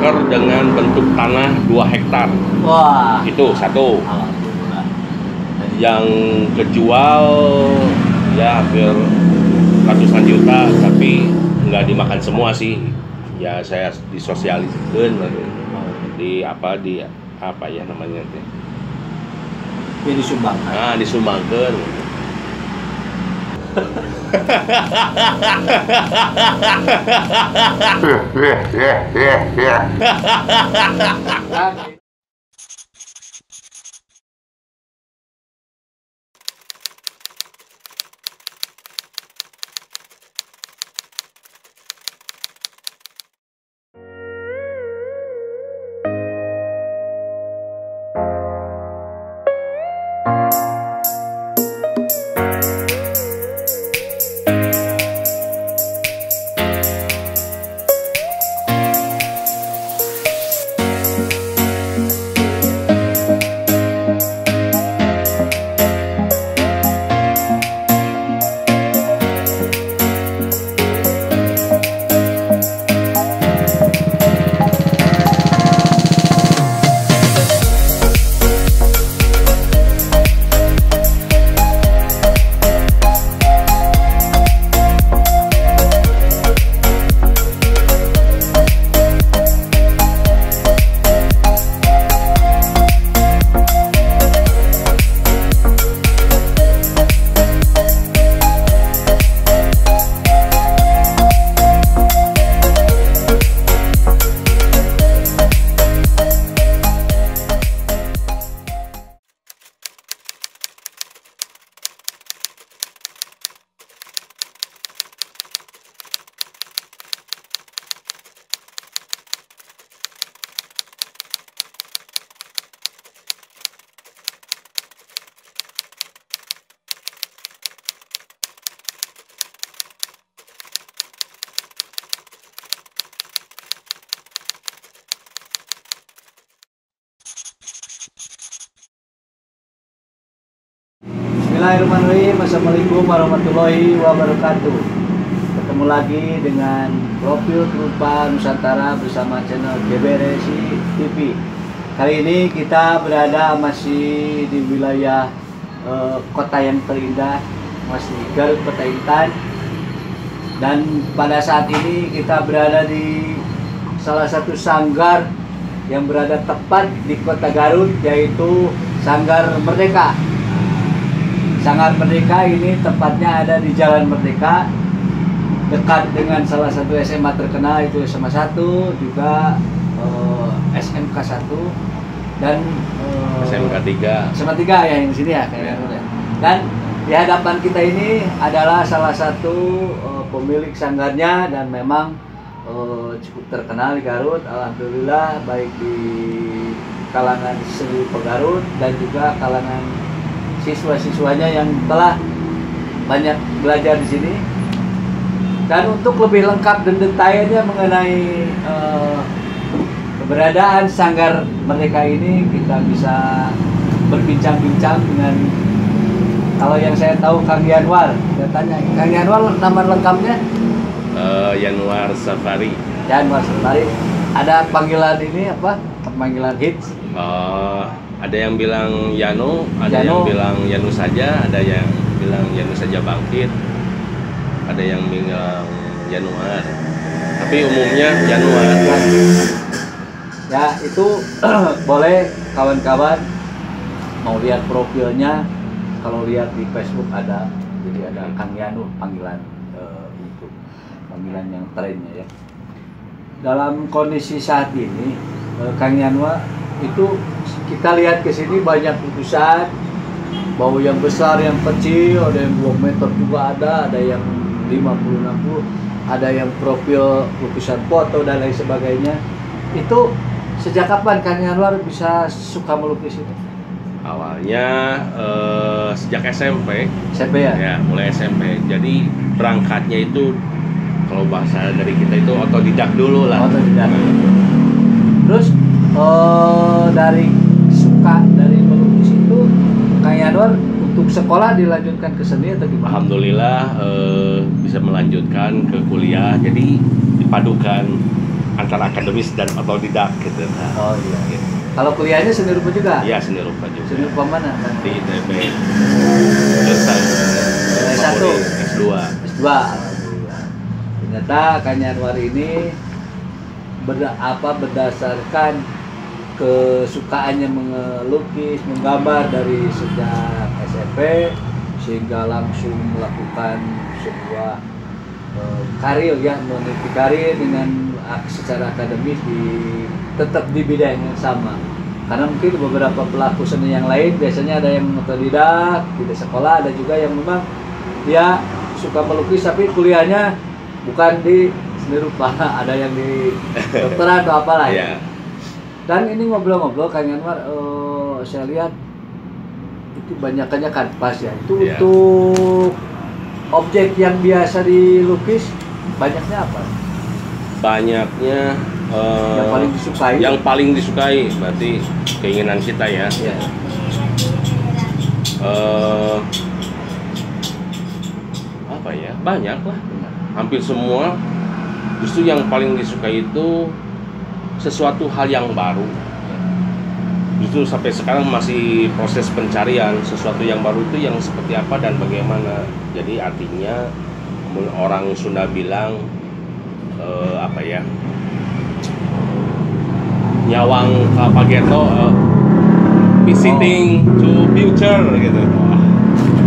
bunker dengan bentuk tanah 2 hektar. Wah. Itu satu. Alhamdulillah. Yang kejual ya hampir ratusan juta, tapi nggak dimakan semua sih. Ya saya disosialisasikan di apa ya namanya teh. Ya disumbang. Nah, disumbangkeun. Bismillahirrahmanirrahim. Assalamualaikum warahmatullahi wabarakatuh. Ketemu lagi dengan profil Rupa Nusantara bersama channel GBRSI TV. Kali ini kita berada masih di wilayah kota yang terindah, masih Garut Kota Intan. Dan pada saat ini kita berada di salah satu sanggar yang berada tepat di kota Garut, yaitu Sanggar Merdeka. Sanggar Merdeka ini tempatnya ada di Jalan Merdeka, dekat dengan salah satu SMA terkenal, itu SMA 1, juga SMK 1 dan SMK 3. SMA 3 ya, yang di sini ya kayaknya. Dan di hadapan kita ini adalah salah satu pemilik sanggarnya, dan memang cukup terkenal di Garut, alhamdulillah, baik di kalangan seni pegarut dan juga kalangan siswa-siswanya yang telah banyak belajar di sini. Dan untuk lebih lengkap dan detailnya mengenai keberadaan Sanggar Merdeka ini, kita bisa berbincang-bincang dengan, kalau yang saya tahu, Kang Yanwar. Saya tanya, Kang Yanwar, nama lengkapnya? Yanwar Safari. Yanwar Safari. Ada panggilan ini apa? Panggilan hits? Ada yang bilang Yano, ada Yano. yang bilang Yanu saja, ada yang bilang Yanu saja bangkit, ada yang bilang Januar, tapi umumnya Januar. Ya, itu boleh kawan-kawan mau lihat profilnya, kalau lihat di Facebook ada, jadi ada Kang Yanu, panggilan itu panggilan yang trennya ya. Dalam kondisi saat ini, Kang Yanwa, itu kita lihat ke sini banyak lukisan, bau yang besar, yang kecil, ada yang 2 meter juga ada yang 50-60, ada yang profil lukisan foto dan lain sebagainya. Itu sejak kapan Kang Yanwar bisa suka melukis itu? Awalnya sejak SMP. SMP ya? Ya, mulai SMP. Jadi berangkatnya itu, kalau bahasa dari kita itu otodidak dulu lah. Otodidak. Terus dari suka dari melukis itu, Kang Yanwar untuk sekolah dilanjutkan ke seni atau gimana? Alhamdulillah bisa melanjutkan ke kuliah, jadi dipadukan antara akademis dan otodidak gitu. Oh iya. Kalau kuliahnya seni rupa juga? Iya, seni rupa juga. Seni rupa mana? Di ITB. Selesai. S1, S2. S2. Alhamdulillah. Ternyata Kang Yanwar ini berdasarkan kesukaannya melukis, menggambar dari sejak SMP sehingga langsung melakukan sebuah karir ya, meniti karir dengan secara akademis tetap di bidang yang sama. Karena mungkin beberapa pelaku seni yang lain biasanya ada yang otodidak, tidak sekolah, ada juga yang memang dia suka melukis tapi kuliahnya bukan di seni rupa, ada yang di dokteran atau apalah ya. Dan ini ngobrol-ngobrol Kang Yanwar, saya lihat itu banyakannya kanvas ya. Itu untuk objek yang biasa dilukis banyaknya apa? Banyaknya yang paling disukai. Yang paling disukai berarti keinginan kita ya. Apa ya? Banyak lah. Hampir semua. Justru yang paling disukai itu sesuatu hal yang baru. Justru sampai sekarang masih proses pencarian sesuatu yang baru itu yang seperti apa dan bagaimana. Jadi artinya orang Sunda bilang apa ya, nyawang kapageto visiting to future gitu.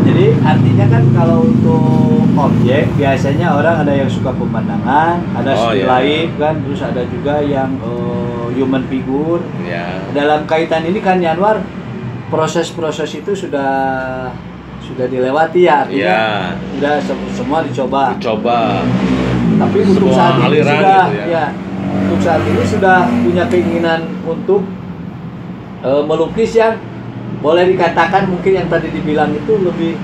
Jadi artinya kan kalau untuk objek biasanya orang ada yang suka pemandangan, ada still life kan, terus ada juga yang human figure. Dalam kaitan ini kan Yanwar, proses-proses itu sudah dilewati ya, artinya sudah semua dicoba. Tapi untuk saat ini sudah untuk saat ini sudah punya keinginan untuk melukis yang boleh dikatakan mungkin yang tadi dibilang itu lebih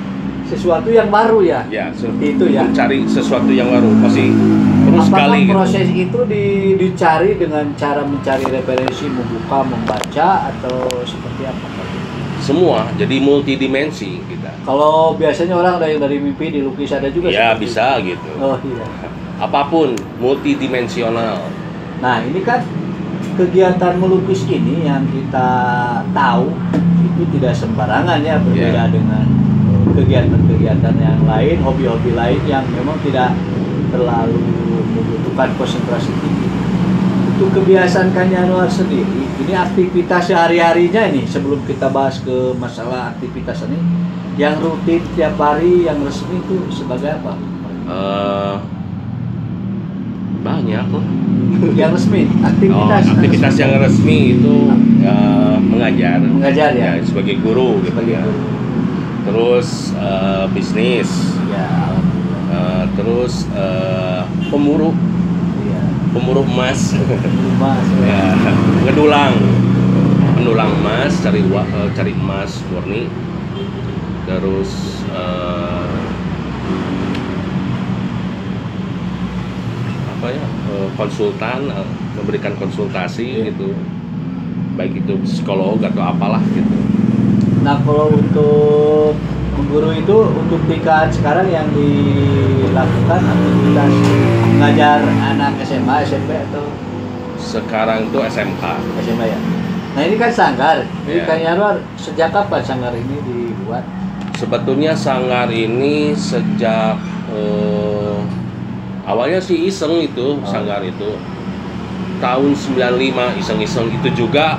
sesuatu yang baru ya. Seperti itu ya. Mencari sesuatu yang baru masih terus sekali. Apakah proses itu dicari dengan cara mencari referensi, membaca atau seperti apa? Semua jadi multidimensi kita. Kalau biasanya orang ada yang dari mimpi dilukis, ada juga. Ya bisa itu. gitu. Oh iya. Apapun multidimensional. Nah ini kan kegiatan melukis ini yang kita tahu itu tidak sembarangan ya, berbeda dengan kegiatan-kegiatan yang lain, hobi-hobi lain yang memang tidak terlalu membutuhkan konsentrasi tinggi. Itu kebiasaan Kang Yanwar sendiri, ini aktivitas sehari-harinya ini sebelum kita bahas ke masalah aktivitas ini, yang rutin tiap hari, yang resmi itu sebagai apa? Banyak loh. Yang resmi, aktivitas yang resmi itu mengajar ya, sebagai guru gitu ya. Terus bisnis terus pemburu emas ngedulang emas, cari emas murni. Terus konsultan, memberikan konsultasi gitu, baik itu psikolog atau apalah gitu. Nah kalau untuk mengguru itu untuk tingkat sekarang yang dilakukan aktivitas mengajar anak SMA, SMP atau? Sekarang itu SMK. SMA ya. Nah ini kan sanggar. Ini Kang Yanwar sejak kapan sanggar ini dibuat? Sebetulnya sanggar ini sejak awalnya sih iseng itu, sanggar itu tahun 95 iseng-iseng itu juga.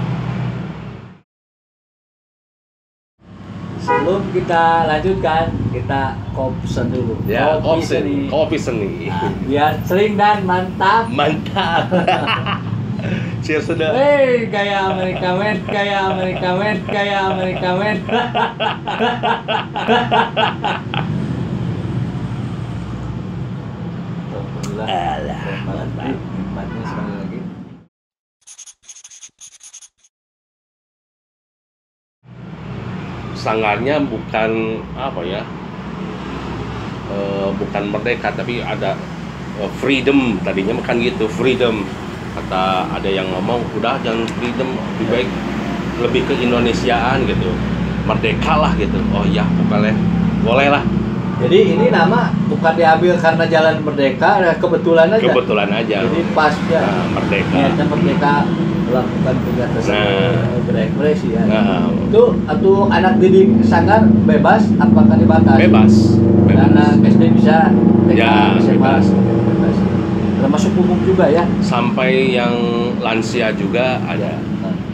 Sebelum kita lanjutkan, kita kopsen dulu. Ya, kopi seni. Nah, biar sering dan mantap. Cheers sudah. Hey, kayak Amerika men. Nikmatnya sekali lagi. Sanggarnya bukan apa ya, bukan merdeka tapi ada freedom, tadinya makan gitu, freedom. Kata ada yang ngomong udah jangan freedom, lebih baik lebih ke Indonesiaan gitu, merdeka lah gitu. Oh iya boleh lah Jadi ini nama bukan diambil karena Jalan Merdeka, kebetulan aja. Kebetulan aja. Jadi pas ya. Merdeka. Niatnya Merdeka melakukan kegiatan berekspresi ya. Itu atau anak didik sanggar bebas apakah dibatasi? Bebas. Anak SD bisa, TK, Ya, SMA, bebas. bebas. Termasuk umum juga ya. Sampai yang lansia juga ada.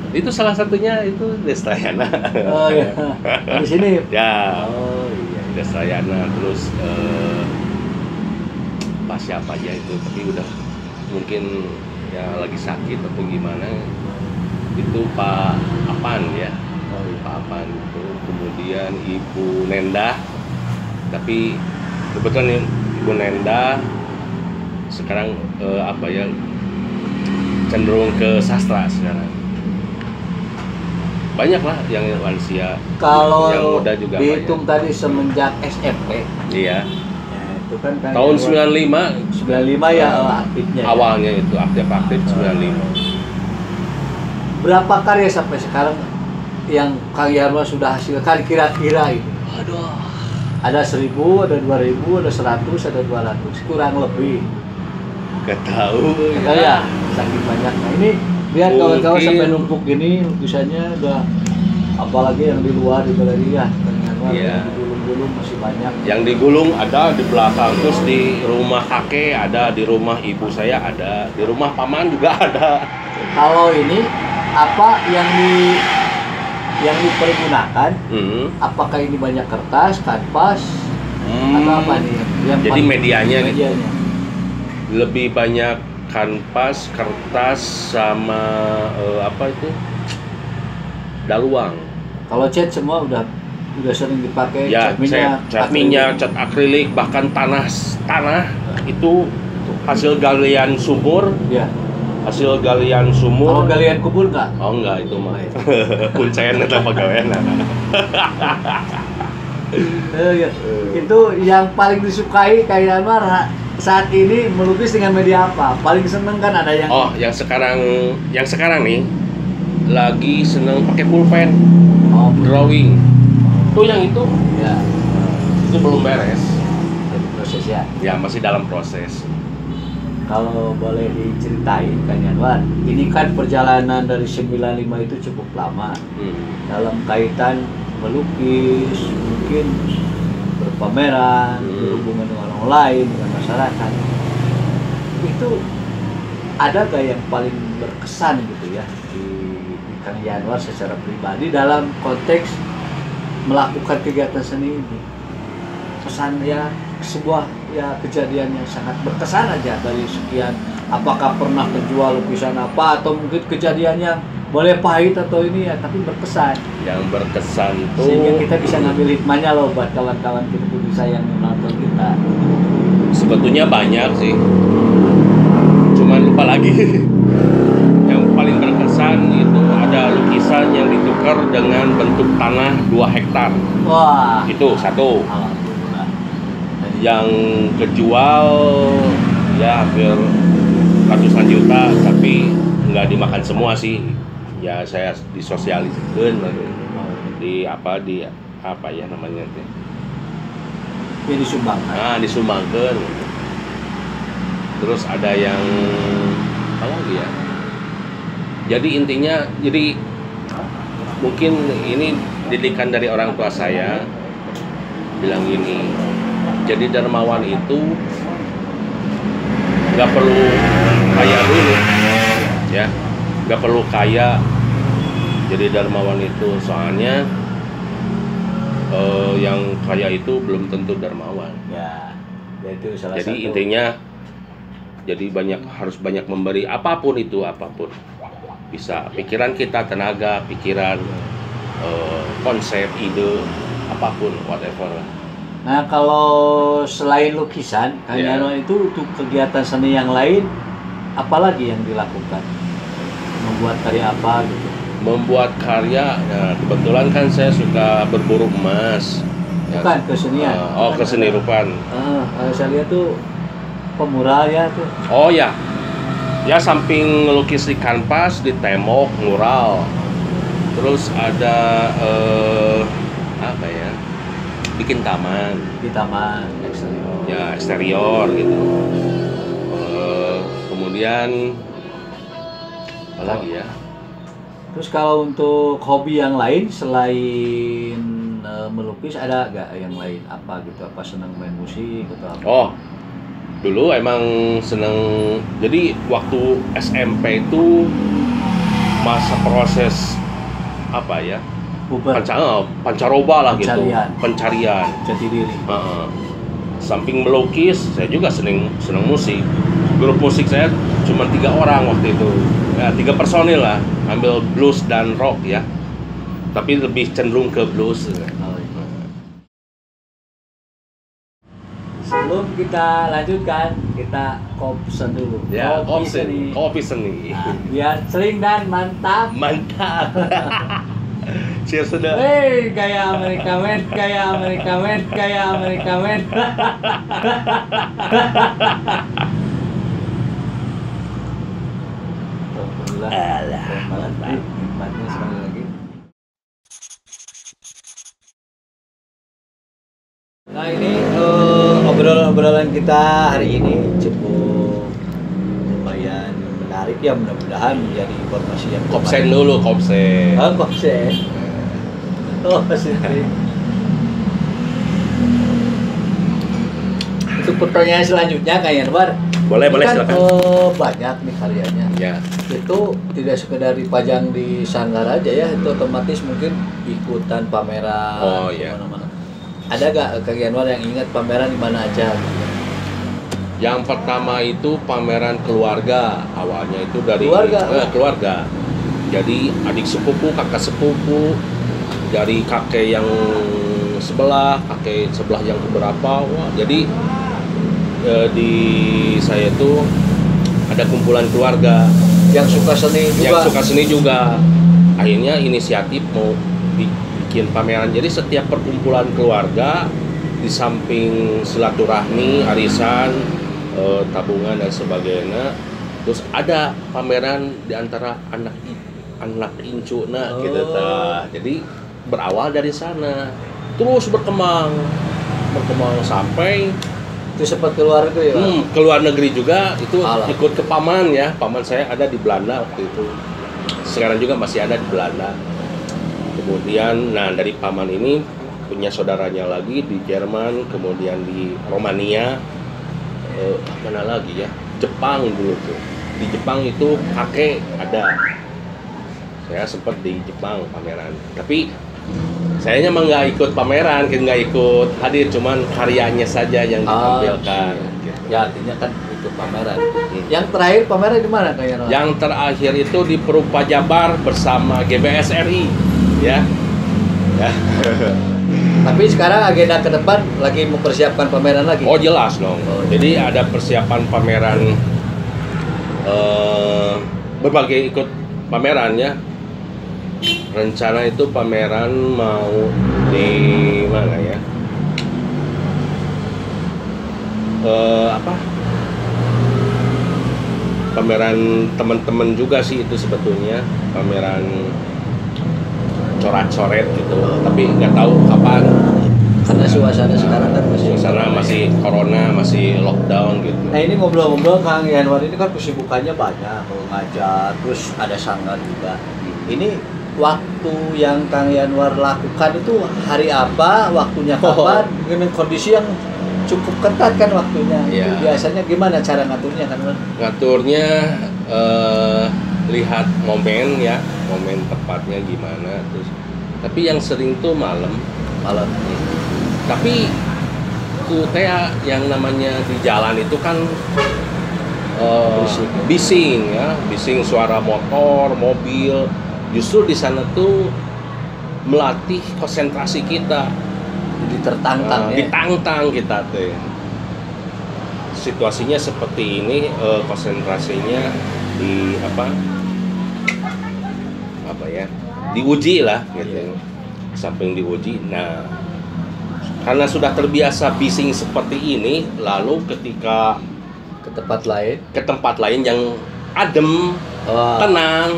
Itu salah satunya itu Destayana. Oh iya. Di sini. Ya. Oh iya. Destayana terus pas siapa aja itu, tapi udah mungkin ya lagi sakit atau gimana. Itu Pak Apan ya. Oh iya. Pak Apan itu, kemudian Ibu Nenda. Tapi kebetulan Ibu Nenda sekarang apa ya, cenderung ke sastra sekarang. Banyak lah yang lansia, Kalau yang muda juga dihitung banyak. tadi semenjak SMP, Iya. ya, itu kan Tahun 95 ya aktifnya. awalnya itu aktif 95. Berapa karya sampai sekarang yang Kang Yarwa sudah hasilkan kira-kira itu? Aduh, Ada 1000, ada 2000, ada 100, ada 200, kurang lebih. gak tahu. Tahu ya, saking banyak. Nah ini lihat kawan-kawan Mungkin. sampai numpuk gini, lukisannya udah, apalagi yang di luar di galeri ya, Kang Yarwa Iya. yang digulung-gulung masih banyak. Yang digulung ada di belakang, terus di rumah kakek ada, di rumah ibu saya ada, di rumah paman juga ada. Kalau ini apa yang dipergunakan? Apakah ini banyak kertas, kanvas, atau apa nih? Yang Jadi paling- medianya gitu. medianya. Lebih banyak kanvas, kertas, sama apa itu, daluang. Kalau cat semua udah sering dipakai. Ya, cat minyak, cat akrilik, bahkan tanah itu hasil galian sumur. Ya. Hasil galian Kalau sumur. galian kubur nggak? Oh enggak, itu mah kuncen atau pegawaian. Ya. Itu yang paling disukai kayak Anwar saat ini melukis dengan media apa? Paling seneng kan ada yang Oh, yang sekarang nih lagi seneng pakai pulpen, drawing. Tuh yang itu ya, belum beres. jadi proses ya. Ya, masih dalam proses. Kalau boleh diceritain Kang Yanwar, ini kan perjalanan dari 95 itu cukup lama dalam kaitan melukis, mungkin berpameran, berhubungan dengan orang lain, dengan masyarakat. Itu ada gak yang paling berkesan gitu ya di Kang Yanwar secara pribadi dalam konteks melakukan kegiatan seni ini? Pesan ya, sebuah ya kejadian yang sangat berkesan aja dari sekian. Apakah pernah terjual lukisan apa, atau mungkin kejadian yang boleh pahit atau ini ya, tapi berkesan. Yang berkesan tuh Sehingga kita bisa ngambil hikmahnya loh buat kawan-kawan kita bisa yang menonton kita. sebetulnya banyak sih, cuman lupa lagi. Yang paling berkesan itu ada lukisan yang ditukar dengan bentuk tanah 2 hektar. Wah, Itu satu. alhamdulillah. Yang kejual ya hampir ratusan juta, tapi nggak dimakan semua sih. Ya saya disosialisasikan di apa ya namanya teh. Ini disumbangkan. Nah, disumbangkan. Terus ada yang apa lagi ya? Jadi intinya, mungkin ini didikan dari orang tua saya bilang gini. Jadi dermawan itu nggak perlu kaya dulu, ya, nggak perlu kaya. Jadi dermawan itu soalnya yang kaya itu belum tentu dermawan. Ya, itu salah Jadi satu. intinya, jadi harus banyak memberi apapun itu, apapun. Bisa pikiran kita, tenaga, pikiran, konsep, ide, apapun, whatever. Nah, kalau selain lukisan, Kang Ya. Yanwar itu untuk kegiatan seni yang lain, apalagi yang dilakukan? Membuat karya apa gitu? Membuat karya, nah kebetulan kan saya suka berburu emas. Bukan kesenian. Keseni rupan. Saya lihat tuh pemural ya tuh. Oh ya, ya samping ngelukis di kanvas, di tembok, mural. Terus ada apa ya? bikin taman. Di taman eksterior. Ya, eksterior gitu. Kemudian apa lagi ya? Terus kalau untuk hobi yang lain selain melukis ada nggak yang lain apa gitu? Apa senang main musik atau apa? Oh, dulu emang seneng. Jadi waktu SMP itu masa proses apa ya? Puber. Pancaroba lah gitu. Pencarian. Pencarian. Jati diri. Samping melukis, saya juga seneng musik. Grup musik saya cuma 3 orang waktu itu, ya 3 personil lah, ambil blues dan rock ya. Tapi lebih cenderung ke blues. Oh, iya. Sebelum kita lanjutkan, kita kopsen dulu. Ya, kopi seni. Nah, biar sering dan mantap. Mantap. Cheers sudah. Hey, gaya Amerika men, gaya Amerika men, gaya Amerika men. Alhamdulillah. Nikmatnya sekali lagi. Nah ini obrolan kita hari ini cukup lumayan menarik ya, mudah-mudahan menjadi informasi yang Kopsen dulu, kopsen. Oh, kopsen. Oh, sini. Untuk pertanyaan selanjutnya Kak Yanwar. Boleh kan, silakan. Banyak nih karyanya. Ya. Itu tidak sekedar dipajang di sanggar aja ya, itu otomatis mungkin ikutan pameran. Oh iya. Mana-mana. Ada gak Kak Yanwar yang ingat pameran di mana aja? Yang pertama itu pameran keluarga. Awalnya itu dari keluarga. Jadi adik sepupu, kakak sepupu, dari kakek yang sebelah, kakek sebelah yang keberapa. Wah, jadi di saya itu ada kumpulan keluarga yang suka seni juga. Akhirnya inisiatif mau bikin pameran. Jadi setiap perkumpulan keluarga di samping silaturahmi, arisan, tabungan dan sebagainya, terus ada pameran di antara anak incu gitu ta. Jadi berawal dari sana, terus berkembang sampai itu sempat keluar itu ya. Keluar negeri juga itu. Alah. Ikut ke paman ya. Paman saya ada di Belanda waktu itu. Sekarang juga masih ada di Belanda. Kemudian dari paman ini punya saudaranya lagi di Jerman, kemudian di Romania, mana lagi ya? Jepang dulu tuh. Di Jepang itu kakek ada. Saya sempat di Jepang pameran. Tapi sayanya mah nggak ikut pameran, nggak ikut hadir, cuman karyanya saja yang ditampilkan. Gitu. Ya artinya kan ikut pameran. Yang terakhir pameran di mana kayaknya? Yang terakhir itu di Perupa Jabar bersama GBS RI, ya. Tapi sekarang agenda ke depan lagi mempersiapkan pameran lagi. Oh jelas dong. Jadi ada persiapan pameran, berbagai ikut pameran ya. Rencana itu pameran mau di mana ya? Pameran teman-teman juga sih itu sebetulnya, pameran coret-coret gitu. Tapi nggak tahu kapan. Karena suasana sekarang kan masih corona, masih lockdown gitu. Nah ini ngobrol-ngobrol Kang Yanwar ini kan kesibukannya banyak, ngajar, terus ada sanggar juga. Ini waktu yang Kang Yanwar lakukan itu hari apa, waktunya kapan, dengan kondisi yang cukup ketat kan waktunya. Ya. Biasanya gimana cara ngaturnya kan? Ngaturnya lihat momen ya, momen tepatnya gimana terus. Tapi yang sering tuh malam. Tapi tuh kayak yang namanya di jalan itu kan bising ya, bising suara motor, mobil. Justru di sana tuh melatih konsentrasi kita. Jadi tertantang ditantang kita tuh. Situasinya seperti ini, konsentrasinya di apa ya? Diuji lah gitu. Samping diuji. Nah, karena sudah terbiasa bising seperti ini, lalu ketika ke tempat lain yang adem, tenang,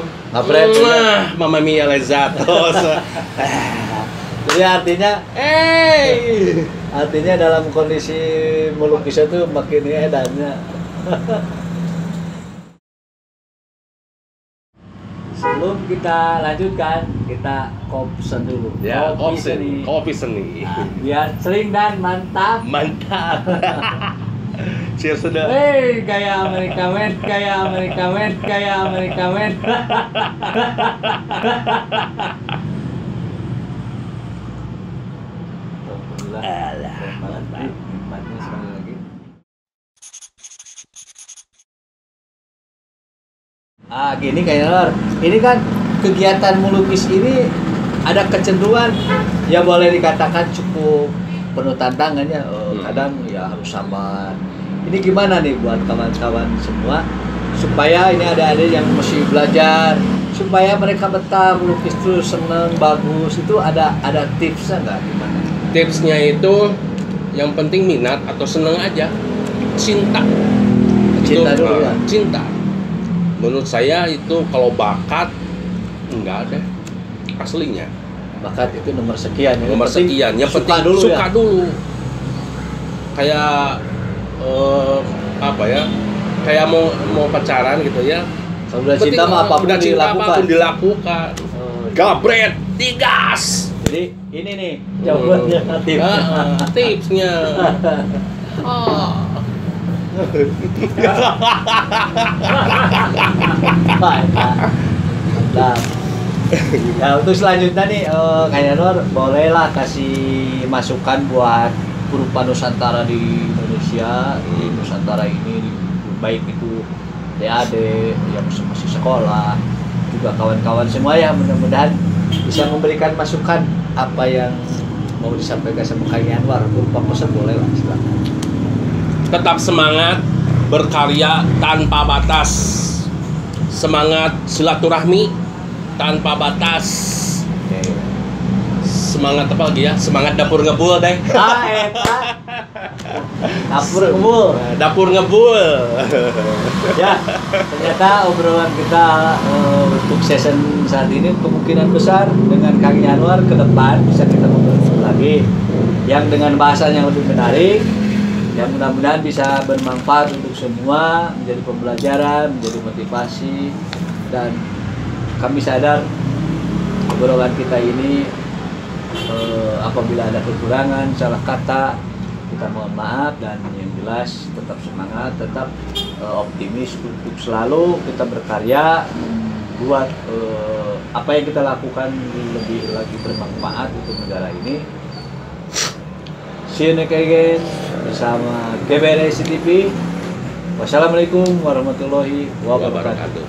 Mamma mia lezzatos. Jadi artinya dalam kondisi melukis itu makin edannya. Sebelum kita lanjutkan, kita kopsen dulu. Ya, kopi seni. Nah, biar sering dan mantap. Mantap. Cheers sudah. Hey, gaya Amerika men, gaya Amerika men, gaya Amerika men. Alah, mantap. Nikmatnya sekali lagi. Gini kayaknya Lor. Ini kan kegiatan melukis ini ada kecenderungan ya boleh dikatakan cukup penuh tantangannya. Kadang ya harus sabar. Ini gimana nih buat kawan-kawan semua supaya ini ada yang mesti belajar supaya mereka betah melukis terus seneng bagus itu ada tipsnya nggak gimana? Tipsnya itu yang penting minat atau seneng aja, cinta Dulu ya. Cinta. Menurut saya itu kalau bakat enggak ada aslinya. Bakat itu nomor sekian ya. Nomor sekian. Yang penting suka dulu. Kayak apa ya? Kayak mau pacaran gitu ya. Kalau udah cinta mah apapun dilakukan. Gabret, digas. Jadi ini nih jawabannya tipsnya. Mantap. Nah untuk selanjutnya nih Kak Nur bolehlah kasih masukan buat Grupa Nusantara di Indonesia di Nusantara ini baik itu DAD yang masih sekolah juga kawan-kawan semua ya mudah-mudahan bisa memberikan masukan apa yang mau disampaikan sama Kak Yanwar berupa pesan boleh lah silakan. Tetap semangat berkarya tanpa batas, semangat silaturahmi tanpa batas. Semangat apa lagi ya? Semangat dapur ngebul deh. Dapur ngebul. Ya, ternyata obrolan kita untuk season saat ini kemungkinan besar dengan Kang Yanwar ke depan bisa kita ngobrol lagi yang dengan bahasan yang lebih menarik. Yang mudah-mudahan bisa bermanfaat untuk semua, menjadi pembelajaran, menjadi motivasi, dan kami sadar obrolan kita ini apabila ada kekurangan, salah kata, kita mohon maaf dan yang jelas tetap semangat, tetap optimis untuk selalu kita berkarya, membuat apa yang kita lakukan lebih lagi bermanfaat untuk negara ini. See you next again bersama GBRS TV. Wassalamualaikum warahmatullahi wabarakatuh.